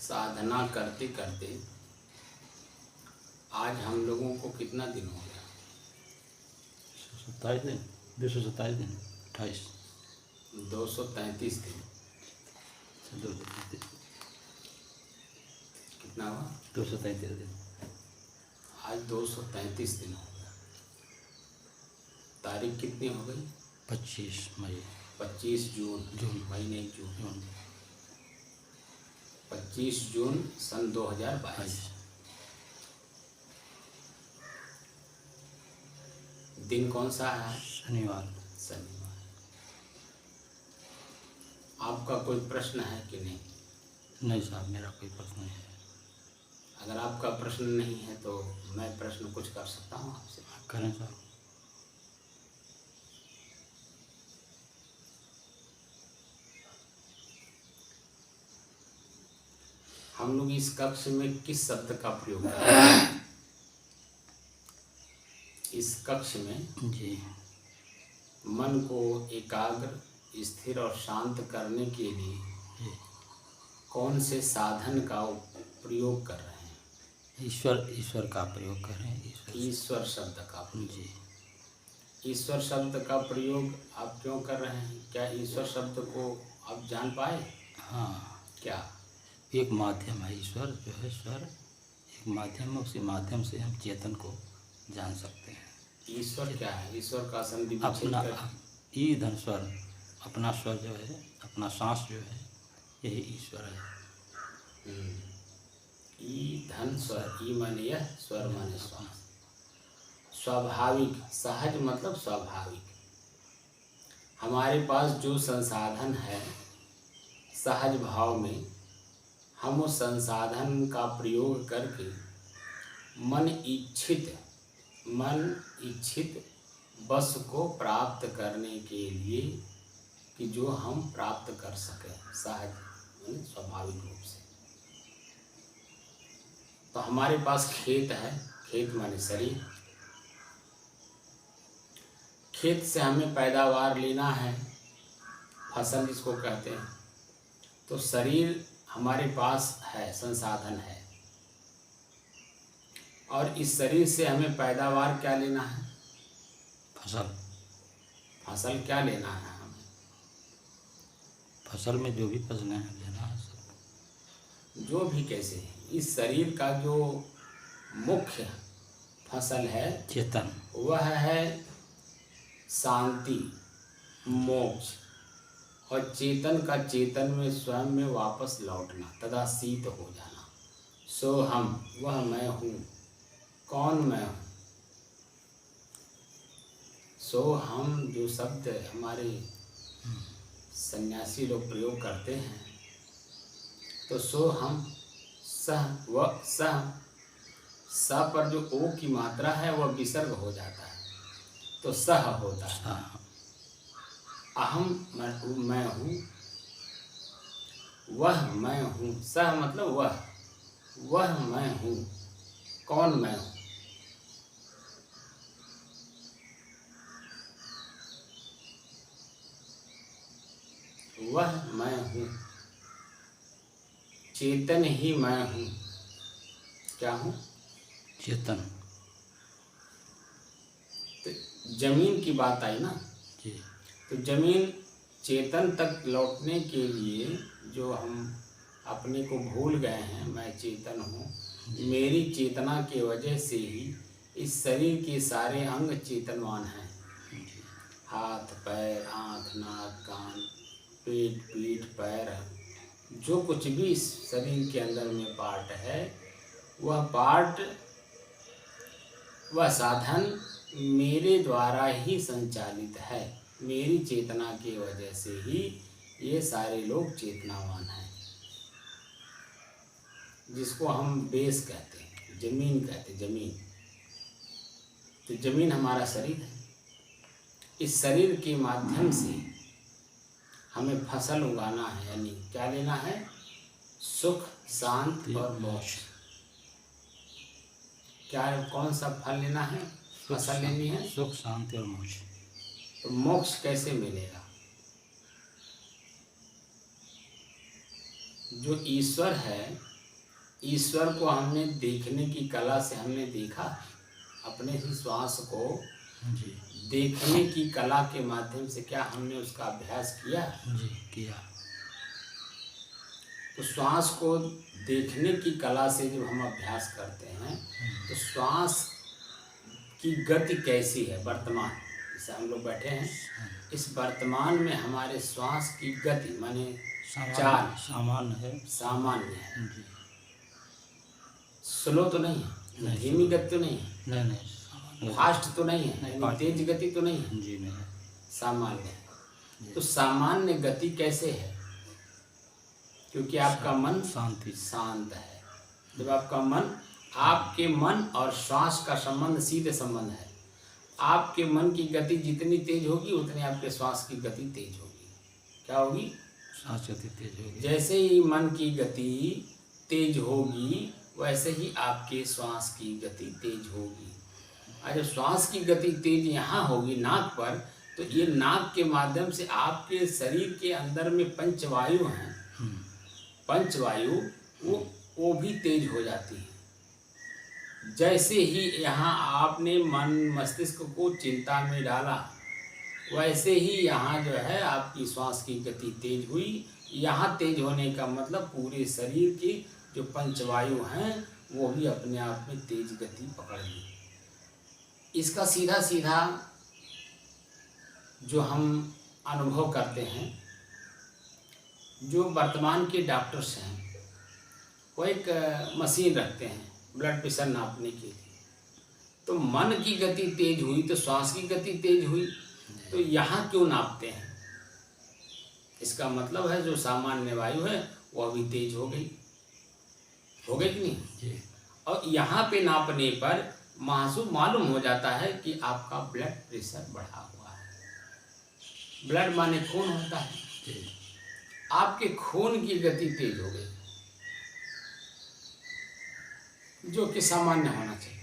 साधना करते करते आज हम लोगों को कितना दिन हो गया? 27 दिन, 227 दिन, 28, 233 दिन। 233, कितना हुआ? 233 दिन। आज 233 दिन हो गया। तारीख कितनी हो गई? 25 मई, 25 जून। महीने जून। 25 जून सन 2022। दिन कौन सा है? शनिवार। आपका कोई प्रश्न है कि नहीं? नहीं साहब, मेरा कोई प्रश्न नहीं है। अगर आपका प्रश्न नहीं है तो मैं प्रश्न कुछ कर सकता हूँ आपसे? करें साहब। हम लोग इस कक्ष में किस शब्द का प्रयोग कर रहे हैं? इस कक्ष में जी, मन को एकाग्र, स्थिर और शांत करने के लिए जी, कौन से साधन का प्रयोग कर रहे हैं? ईश्वर का प्रयोग कर रहे हैं। ईश्वर शब्द का प्रयोग। जी, ईश्वर शब्द का प्रयोग आप क्यों कर रहे हैं? क्या ईश्वर शब्द को आप जान पाए? हाँ, क्या? एक माध्यम है ईश्वर, जो है स्वर एक माध्यम है। उसी माध्यम से हम चेतन को जान सकते हैं। ईश्वर क्या है? ईश्वर का संधि अपना ई धन स्वर, अपना स्वर जो है, अपना सांस जो है, यही ईश्वर है। ई धन स्वर, ई माने यह, स्वर माने श्वास। स्वाभाविक, सहज मतलब स्वाभाविक। हमारे पास जो संसाधन है, सहज भाव में हम उस संसाधन का प्रयोग करके मन इच्छित वस्तु को प्राप्त करने के लिए कि जो हम प्राप्त कर सकें सहज माने स्वाभाविक रूप से। तो हमारे पास खेत है, खेत माने शरीर। खेत से हमें पैदावार लेना है, फसल जिसको कहते हैं। तो शरीर हमारे पास है, संसाधन है, और इस शरीर से हमें पैदावार क्या लेना है? फसल क्या लेना है हमें? फसल में जो भी फसलें हैं लेना है सब। जो भी कैसे है, इस शरीर का जो मुख्य फसल है चेतन, वह है शांति, मोक्ष, और चेतन का चेतन में स्वयं में वापस लौटना, तथा शीत हो जाना। सो हम, वह मैं हूँ। कौन मैं हूँ? सो हम जो शब्द हमारे सन्यासी लोग प्रयोग करते हैं, तो सो हम, सह, वह सह, स पर जो ओ की मात्रा है वह विसर्ग हो जाता है, तो सह होता है। अहम मैं हूँ, वह मैं हूँ। सह मतलब वह मैं हूँ। कौन मैं हूँ? वह मैं हूँ, चेतन ही मैं हूँ। क्या हूँ? चेतन। तो जमीन की बात आई ना जी, तो जमीन चेतन तक लौटने के लिए जो हम अपने को भूल गए हैं, मैं चेतन हूँ, मेरी चेतना की वजह से ही इस शरीर के सारे अंग चेतनवान हैं। हाथ, पैर, आँख, नाक, कान, पेट, पीठ, पैर, जो कुछ भी इस शरीर के अंदर में पार्ट है, वह साधन मेरे द्वारा ही संचालित है। मेरी चेतना की वजह से ही ये सारे लोग चेतनावान हैं, जिसको हम बेस कहते हैं, जमीन कहते हैं, जमीन। तो जमीन हमारा शरीर है। इस शरीर के माध्यम से हमें फसल उगाना है, यानी क्या लेना है? सुख, शांति और मोक्ष। क्या, कौन सा फल लेना है? फसल लेनी है, सुख, शांति और मोक्ष। तो मोक्ष कैसे मिलेगा? जो ईश्वर है ईश्वर को हमने देखने की कला से हमने देखा, अपने ही श्वास को जी देखने की कला के माध्यम से क्या हमने उसका अभ्यास किया? जी किया। तो श्वास को देखने की कला से जब हम अभ्यास करते हैं तो श्वास की गति कैसी है वर्तमान, जैसे हम लोग बैठे हैं, इस वर्तमान में हमारे श्वास की गति माने चाल सामान्य है। सामान्य है, जी स्लो तो नहीं है, नहीं, धीमी गति तो नहीं है, नहीं सामान्य फास्ट तो नहीं है, नहीं, यानी फास्ट तेज गति तो नहीं है, जी नहीं। सामान्य है। तो सामान्य गति कैसे है? क्योंकि आपका मन शांति शांत है। जब आपके मन और श्वास का संबंध सीधे संबंध है। आपके मन की गति जितनी तेज होगी उतनी आपके श्वास की गति तेज होगी। क्या होगी? सांस गति तेज होगी। जैसे ही मन की गति तेज होगी वैसे ही आपके श्वास की गति तेज होगी। और जब श्वास की गति तेज यहाँ होगी नाक पर, तो ये नाक के माध्यम से आपके शरीर के अंदर में पंचवायु हैं, पंचवायु वो भी तेज हो जाती है। जैसे ही यहाँ आपने मन मस्तिष्क को चिंता में डाला वैसे ही यहाँ जो है आपकी श्वास की गति तेज हुई। यहाँ तेज होने का मतलब पूरे शरीर की जो पंचवायु हैं वो भी अपने आप में तेज गति पकड़ ली। इसका सीधा सीधा जो हम अनुभव करते हैं, जो वर्तमान के डॉक्टर्स हैं वो एक मशीन रखते हैं ब्लड प्रेशर नापने के लिए। तो मन की गति तेज हुई तो श्वास की गति तेज हुई, तो यहाँ क्यों नापते हैं? इसका मतलब है जो सामान्य वायु है वह भी तेज हो गई कि नहीं जी। और यहाँ पे नापने पर मालूम हो जाता है कि आपका ब्लड प्रेशर बढ़ा हुआ है। ब्लड माने खून होता है जी। आपके खून की गति तेज हो गई, जो कि सामान्य होना चाहिए।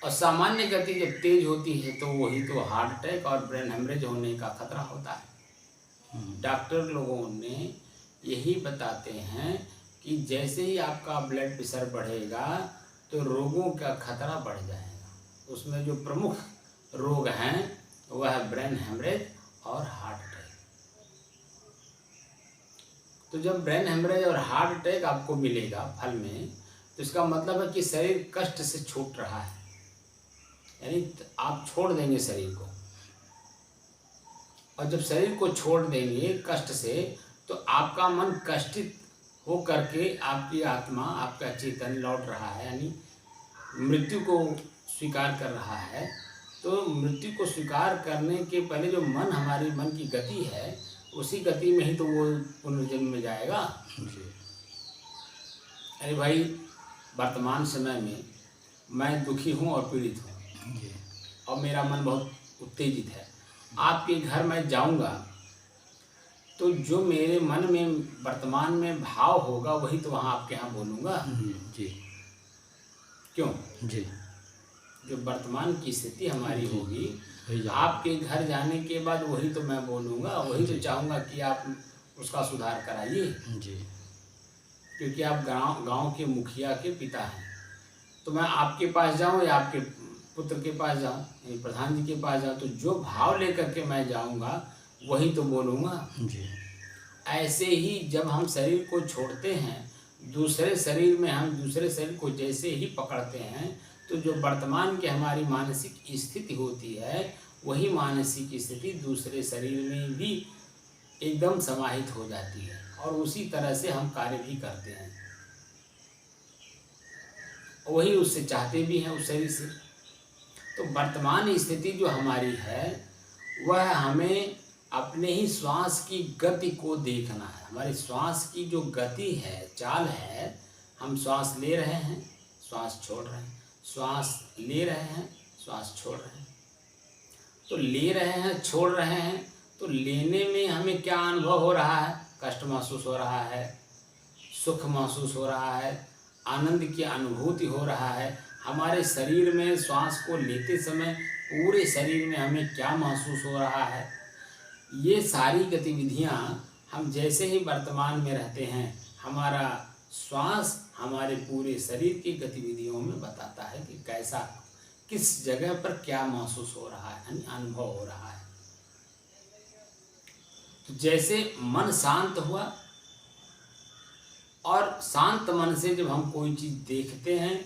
और सामान्य गति जब तेज होती है तो वही तो हार्ट अटैक और ब्रेन हेमरेज होने का खतरा होता है। डॉक्टर लोगों ने यही बताते हैं कि जैसे ही आपका ब्लड प्रेशर बढ़ेगा तो रोगों का खतरा बढ़ जाएगा। उसमें जो प्रमुख रोग हैं वह है ब्रेन हेमरेज और हार्ट अटैक। तो जब ब्रेन हेमरेज और हार्ट अटैक आपको मिलेगा फल में, तो इसका मतलब है कि शरीर कष्ट से छूट रहा है, यानी आप छोड़ देंगे शरीर को। और जब शरीर को छोड़ देंगे कष्ट से, तो आपका मन कष्टित हो करके आपकी आत्मा, आपका चेतन लौट रहा है, यानी मृत्यु को स्वीकार कर रहा है। तो मृत्यु को स्वीकार करने के पहले जो मन, हमारी मन की गति है, उसी गति में ही तो वो पुनर्जन्म में जाएगा। अरे भाई, वर्तमान समय में मैं दुखी हूँ और पीड़ित हूँ और मेरा मन बहुत उत्तेजित है। आपके घर में जाऊँगा तो जो मेरे मन में वर्तमान में भाव होगा वही तो वहाँ आपके यहाँ बोलूँगा जी। क्यों? जी। जो वर्तमान की स्थिति हमारी जी। होगी, आपके घर जाने के बाद वही तो मैं बोलूँगा, वही तो चाहूँगा कि आप उसका सुधार कराइए। जी। क्योंकि आप गांव के मुखिया के पिता हैं, तो मैं आपके पास जाऊँ या आपके पुत्र के पास जाऊँ, यानी प्रधान जी के पास जाऊँ, तो जो भाव लेकर के मैं जाऊँगा वही तो बोलूँगा। जी। ऐसे ही जब हम शरीर को छोड़ते हैं, दूसरे शरीर में हम दूसरे शरीर को जैसे ही पकड़ते हैं, तो जो वर्तमान की हमारी मानसिक स्थिति होती है वही मानसिक स्थिति दूसरे शरीर में भी एकदम समाहित हो जाती है और उसी तरह से हम कार्य भी करते हैं, वही उससे चाहते भी हैं उस शरीर से। तो वर्तमान स्थिति जो हमारी है वह हमें अपने ही श्वास की गति को देखना है। हमारी श्वास की जो गति है, चाल है, हम श्वास ले रहे हैं, श्वास छोड़ रहे हैं, श्वास ले रहे हैं, श्वास छोड़ रहे हैं। तो ले रहे हैं, छोड़ रहे हैं, तो लेने में हमें क्या अनुभव हो रहा है? कष्ट महसूस हो रहा है, सुख महसूस हो रहा है, आनंद की अनुभूति हो रहा है। हमारे शरीर में श्वास को लेते समय पूरे शरीर में हमें क्या महसूस हो रहा है? ये सारी गतिविधियाँ हम जैसे ही वर्तमान में रहते हैं, हमारा श्वास हमारे पूरे शरीर की गतिविधियों में बताता है कि कैसा, किस जगह पर क्या महसूस हो रहा है, यानी अनुभव हो रहा है। तो जैसे मन शांत हुआ, और शांत मन से जब हम कोई चीज़ देखते हैं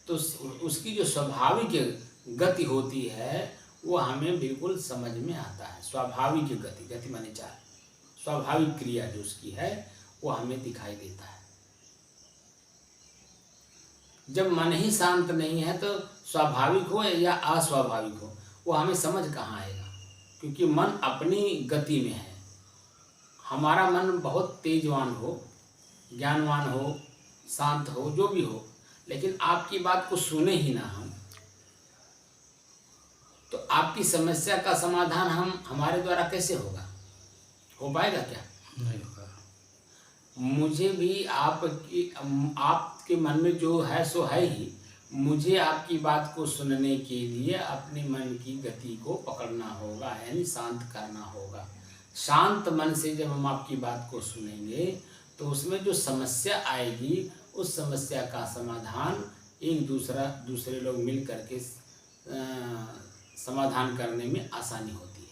तो उसकी जो स्वाभाविक गति होती है वो हमें बिल्कुल समझ में आता है। स्वाभाविक गति, गति माने चाल, स्वाभाविक क्रिया जो उसकी है वो हमें दिखाई देता है। जब मन ही शांत नहीं है तो स्वाभाविक हो या अस्वाभाविक हो वो हमें समझ कहाँ आएगा, क्योंकि मन अपनी गति में है। हमारा मन बहुत तेजवान हो, ज्ञानवान हो, शांत हो, जो भी हो, लेकिन आपकी बात को सुने ही ना हम, तो आपकी समस्या का समाधान हमारे द्वारा कैसे होगा? हो पाएगा क्या? नहीं होगा। मुझे भी आपके मन में जो है सो है ही, मुझे आपकी बात को सुनने के लिए अपने मन की गति को पकड़ना होगा, यानी शांत करना होगा। शांत मन से जब हम आपकी बात को सुनेंगे तो उसमें जो समस्या आएगी उस समस्या का समाधान दूसरे लोग मिल करके समाधान करने में आसानी होती है।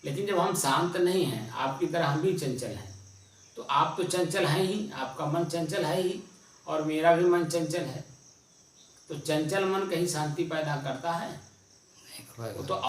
लेकिन जब हम शांत नहीं हैं, आपकी तरह हम भी चंचल हैं, तो आप तो चंचल हैं ही, आपका मन चंचल है ही, और मेरा भी मन चंचल है, तो चंचल मन कहीं शांति पैदा करता है? नहीं कर पाएगा। वो तो